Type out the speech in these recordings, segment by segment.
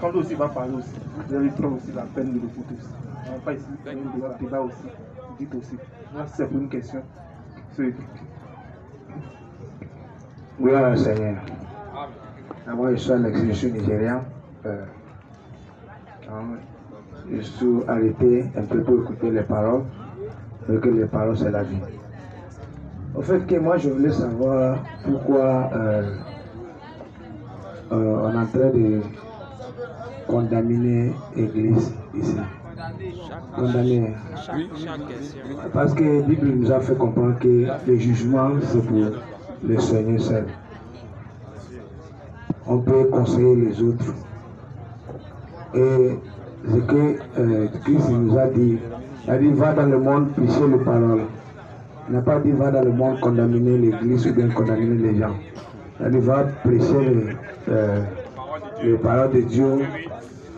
quand l'autre aussi va parler aussi, vous allez prendre aussi la peine de l'écouter aussi. On va pas ici, on va débat aussi, dites aussi. Moi, c'est pour une question. Gloire au Seigneur. Moi, je suis à l'exécution nigérien. Je suis arrêté un peu pour écouter les paroles, parce que les paroles, c'est la vie. Au fait que moi, je voulais savoir pourquoi on est en train de condamner l'Église ici. Condamner. Parce que la Bible nous a fait comprendre que le jugement, c'est pour le Seigneur seul. On peut conseiller les autres. Et ce que Christ nous a dit, il a dit va dans le monde prêcher les paroles. Il n'a pas dit va dans le monde condamner l'église ou bien condamner les gens. Il a dit va prêcher les paroles de Dieu,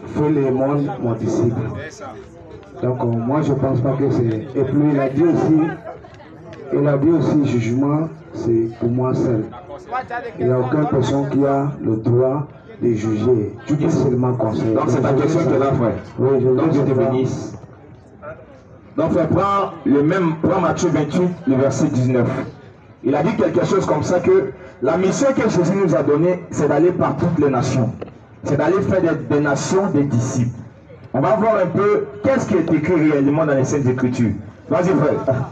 fais le monde mon disciple. Donc moi je ne pense pas que c'est. Et puis il a dit aussi jugement, c'est pour moi seul. Il n'y a aucune personne qui a le droit de juger. Tu peux seulement conseiller. Donc c'est ta question que là, frère. Oui, donc Dieu te bénisse. Donc frère, prends Matthieu 28, le verset 19. Il a dit quelque chose comme ça que la mission que Jésus nous a donnée, c'est d'aller par toutes les nations. C'est d'aller faire des nations des disciples. On va voir un peu qu'est-ce qui est écrit réellement dans les Saintes Écritures. Vas-y frère.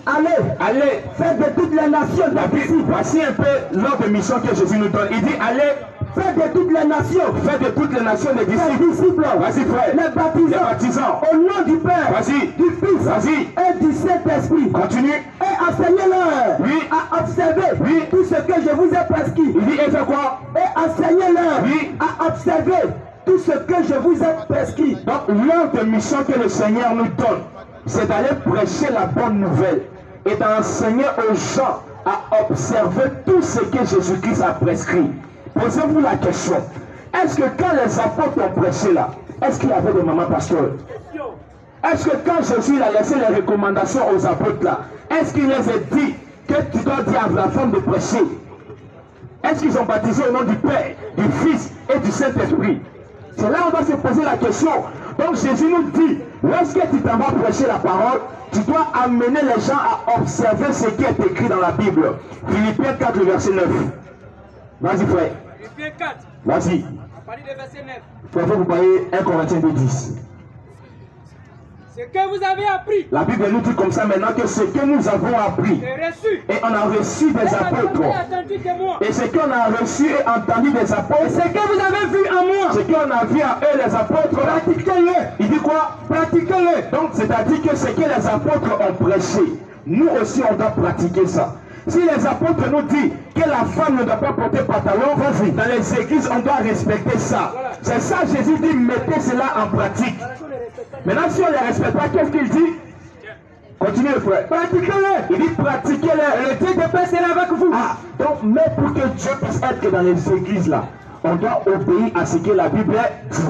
Allez, faites de toutes les nations des disciples. Voici un peu l'ordre de mission que Jésus nous donne. Il dit, allez, faites de toutes les nations. Faites de toutes les nations des disciples. Vas-y frère. Les baptisants. Au nom du Père. Vas-y. Du Fils. Vas-y. Et du Saint-Esprit. Continue. Et enseignez-leur. Oui. À observer. Oui. Tout ce que je vous ai prescrit. Il dit, et fait quoi? Et enseignez-leur. Oui. À observer tout ce que je vous ai prescrit. Donc l'ordre de mission que le Seigneur nous donne, c'est d'aller prêcher la bonne nouvelle et d'enseigner aux gens à observer tout ce que Jésus-Christ a prescrit. Posez-vous la question, est-ce que quand les apôtres ont prêché là, est-ce qu'il y avait des mamans pasteurs? Est-ce que quand Jésus a laissé les recommandations aux apôtres là, est-ce qu'il les a dit que tu dois dire à la femme de prêcher? Est-ce qu'ils ont baptisé au nom du Père, du Fils et du Saint-Esprit? C'est là où on doit se poser la question. Donc Jésus nous dit, lorsque tu t'en vas prêcher la parole, tu dois amener les gens à observer ce qui est écrit dans la Bible. Philippiens 4, le verset 9. Vas-y frère. Philippiens 4. Vas-y. À partir du verset 9. Frère, vous parlez 1 Corinthiens 10. Ce que vous avez appris. La Bible nous dit comme ça maintenant que ce que nous avons appris. Et on a reçu des apôtres. Et ce qu'on a reçu et entendu des apôtres. Et ce que vous avez vu en moi. Ce qu'on a vu en eux les apôtres. Pratiquez-le. Il dit quoi? Pratiquez-le. Donc c'est-à-dire que ce que les apôtres ont prêché, nous aussi on doit pratiquer ça. Si les apôtres nous disent que la femme ne doit pas porter pantalon, vas-y, dans les églises on doit respecter ça. C'est ça Jésus dit, mettez cela en pratique. Maintenant si on ne les respecte pas, qu'est-ce qu'il dit? Continuez frère. Pratiquez-le. Il dit pratiquez-le. Le Dieu de paix sera avec vous. Ah, donc mais pour que Dieu puisse être dans les églises là, on doit obéir à ce que la Bible dit.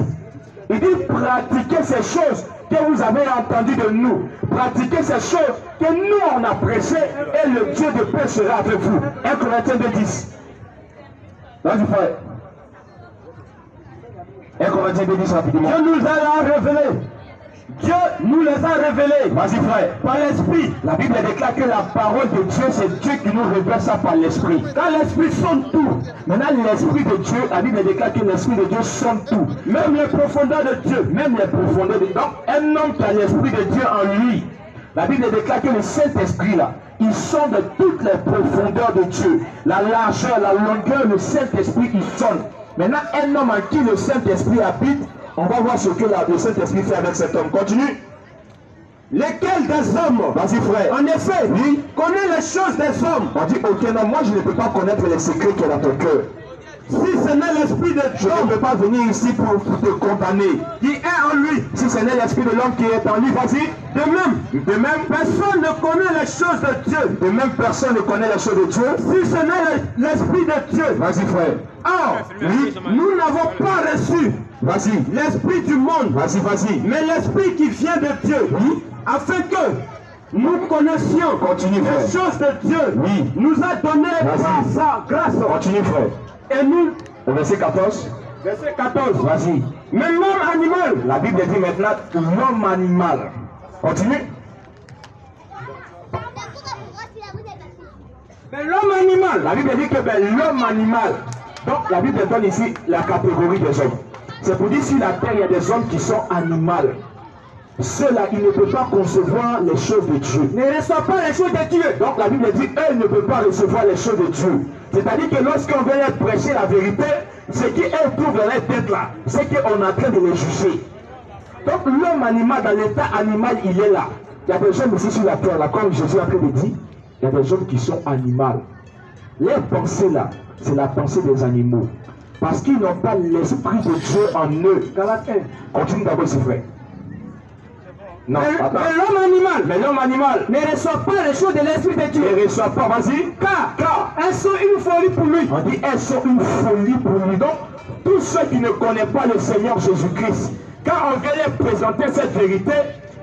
Il dit pratiquez ces choses que vous avez entendues de nous. Pratiquez ces choses que nous on a prêché et le Dieu de paix sera avec vous. 1 Corinthiens 2:10. Vas-y frère. 1 Corinthiens 2:10 rapidement. Dieu nous a révélé. Dieu nous les a révélés. Vas-y frère. Par l'esprit. La Bible déclare que la parole de Dieu, c'est Dieu qui nous révèle ça par l'esprit. Quand l'esprit sonne tout. Maintenant l'esprit de Dieu, la Bible déclare que l'esprit de Dieu sonne tout. Même les profondeurs de Dieu. Même les profondeurs de Dieu. Donc un homme qui a l'esprit de Dieu en lui. La Bible déclare que le Saint-Esprit là, il sonne toutes les profondeurs de Dieu. La largeur, la longueur, le Saint-Esprit il sonne. Maintenant un homme en qui le Saint-Esprit habite, on va voir ce que le Saint-Esprit fait avec cet homme. Continue. Lesquels des hommes? Vas-y frère. En effet, oui, connaît les choses des hommes. On dit, ok, non, moi je ne peux pas connaître les secrets qui sont dans ton cœur. Si ce n'est l'esprit de Dieu, je ne peux pas venir ici pour te condamner. Qui est en lui. Si ce n'est l'esprit de l'homme qui est en lui, vas-y. De même, personne ne connaît les choses de Dieu. De même, personne ne connaît les choses de Dieu. Si ce n'est l'esprit de Dieu. Vas-y frère. Or, oui, nous n'avons pas reçu. Vas-y. L'esprit du monde. Vas-y. Mais l'esprit qui vient de Dieu. Oui. Afin que nous connaissions. Continue, frère. Les choses de Dieu. Oui. Nous a donné par sa grâce. Continue frère. Et nous. Au verset 14. Verset 14, vas-y. Mais l'homme animal, la Bible dit maintenant l'homme animal. Continue. Mais l'homme animal, la Bible dit que l'homme animal. Donc la Bible donne ici la catégorie des hommes. C'est pour dire sur la terre, il y a des hommes qui sont animaux. Ceux-là, ils ne peuvent pas concevoir les choses de Dieu. Ne reçoivent pas les choses de Dieu. Donc la Bible dit, eux ne peuvent pas recevoir les choses de Dieu. C'est-à-dire que lorsqu'on vient leur prêcher la vérité, ce qu'ils trouvent dans leur tête là, c'est qu'on est en train de les juger. Donc l'homme animal, dans l'état animal, il est là. Il y a des hommes ici sur la terre, là, comme Jésus a train de dire, il y a des hommes qui sont animaux. Les pensées là, c'est la pensée des animaux. Parce qu'ils n'ont pas l'esprit de Dieu en eux. Galates 1. Continue d'abord, c'est vrai. Non, mais l'homme animal ne reçoit pas les choses de l'esprit de Dieu. Ne reçoit pas, vas-y. Car elles sont une folie pour lui. On dit elles sont une folie pour lui. Donc, tous ceux qui ne connaissent pas le Seigneur Jésus-Christ, quand on vient leur présenter cette vérité,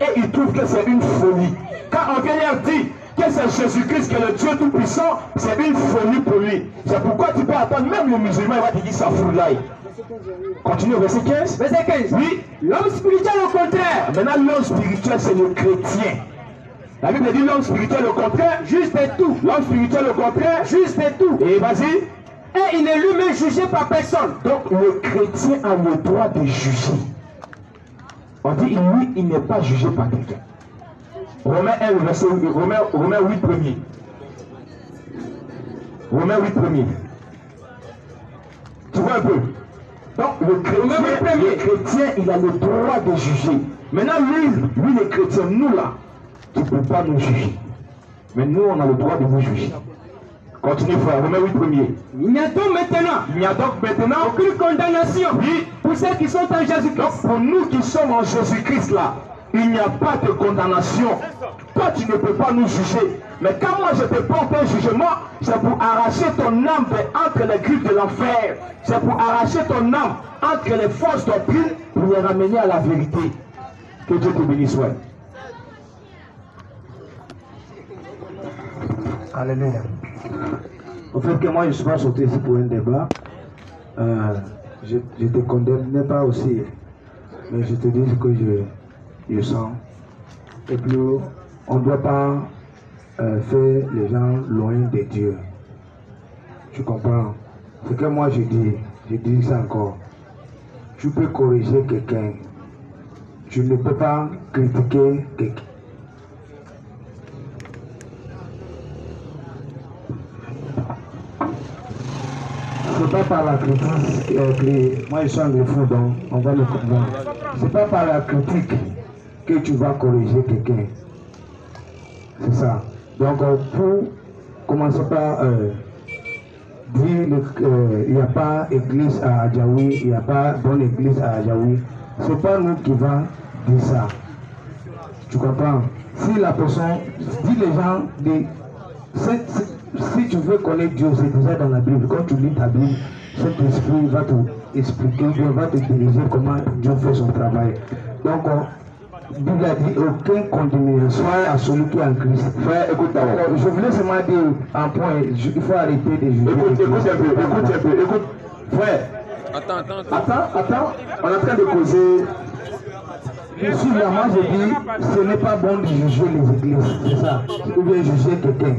et ils trouvent que c'est une folie. Quand on vient leur dire que c'est Jésus-Christ qui est le Dieu Tout-Puissant, c'est une folie pour lui. C'est pourquoi tu peux attendre, même le musulman il va te dire ça fout là. Continue au verset 15. Verset 15. Oui. L'homme spirituel au contraire. Maintenant, l'homme spirituel, c'est le chrétien. La Bible dit l'homme spirituel au contraire, juste et tout. L'homme spirituel au contraire, juste et tout. Et vas-y. Et il n'est lui-même jugé par personne. Donc, le chrétien a le droit de juger. On dit, lui, il n'est pas jugé par quelqu'un. Romains 1, verset 8, Romains 8 premier. Romains 8 premier. Tu vois un peu? Donc le chrétien, il a le droit de juger. Maintenant, lui les chrétiens, nous là, tu ne peux pas nous juger. Mais nous, on a le droit de vous juger. Continue, frère, Romains 8 premier. Il n'y a donc maintenant aucune condamnation pour ceux qui sont en Jésus-Christ. Donc pour nous qui sommes en Jésus-Christ là, il n'y a pas de condamnation. Toi, tu ne peux pas nous juger. Mais quand moi je te porte un jugement, c'est pour arracher ton âme entre les griffes de l'enfer. C'est pour arracher ton âme entre les fausses doctrines pour les ramener à la vérité. Que Dieu te bénisse, ouais. Alléluia. Au fait que moi je ne suis pas sorti ici pour un débat. Je ne te condamne pas aussi. Mais je te dis ce que je sens. Et puis on ne doit pas faire les gens loin de Dieu. Tu comprends? Ce que moi je dis ça encore. Tu peux corriger quelqu'un. Tu ne peux pas critiquer quelqu'un. C'est pas par la critique, moi je suis anglophone donc on va le comprendre. C'est pas par la critique que tu vas corriger quelqu'un. C'est ça. Donc pour commencer par dire il n'y a pas église à Adjaoui, il n'y a pas bonne église à Adjaoui, c'est pas nous qui va dire ça. Tu comprends? Si la personne dit les gens si tu veux connaître Dieu, c'est déjà dans la Bible. Quand tu lis ta Bible, cet esprit va te expliquer, va te diriger comment Dieu fait son travail. Donc, la Bible a dit aucun condamnation à celui qui est en Christ. Frère, écoute d'abord. Je voulais seulement dire un point, il faut arrêter de juger. Écoute un peu. Frère. Attends. On est en train de causer. Ici, là, moi je dis, ce n'est pas bon de juger les églises, c'est ça. Ou bien juger quelqu'un.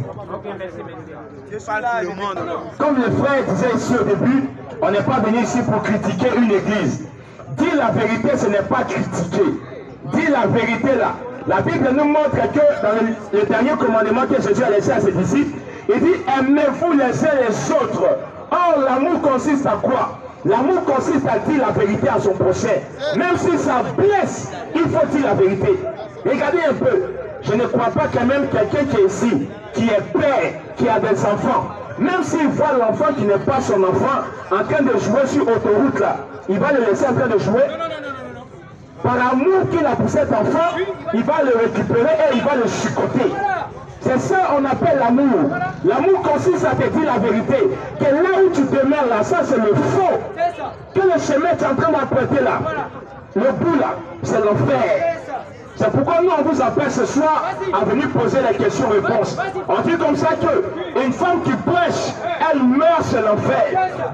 Comme le frère disait ici au début, on n'est pas venu ici pour critiquer une église. Dire la vérité, ce n'est pas critiquer. Dire la vérité là. La Bible nous montre que dans le dernier commandement que Jésus a laissé à ses disciples, il dit aimez-vous les uns les autres. Or, l'amour consiste à quoi? L'amour consiste à dire la vérité à son prochain. Même si ça blesse, il faut dire la vérité. Regardez un peu. Je ne crois pas que même quelqu'un qui est ici, qui est père, qui a des enfants, même s'il voit l'enfant qui n'est pas son enfant en train de jouer sur autoroute là, il va le laisser en train de jouer. Par l'amour qu'il a pour cet enfant, il va le récupérer et il va le chicoter. C'est ça qu'on appelle l'amour. L'amour consiste à te dire la vérité. Que là où tu demeures là, ça c'est le faux. Que le chemin que tu es en train d'emprunter là, le bout là, c'est l'enfer. C'est pourquoi nous, on vous appelle ce soir à venir poser les questions-réponses. On dit comme ça qu'une femme qui prêche, elle meurt sur l'enfer.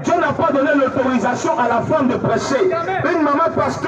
Dieu n'a pas donné l'autorisation à la femme de prêcher. Une maman pasteur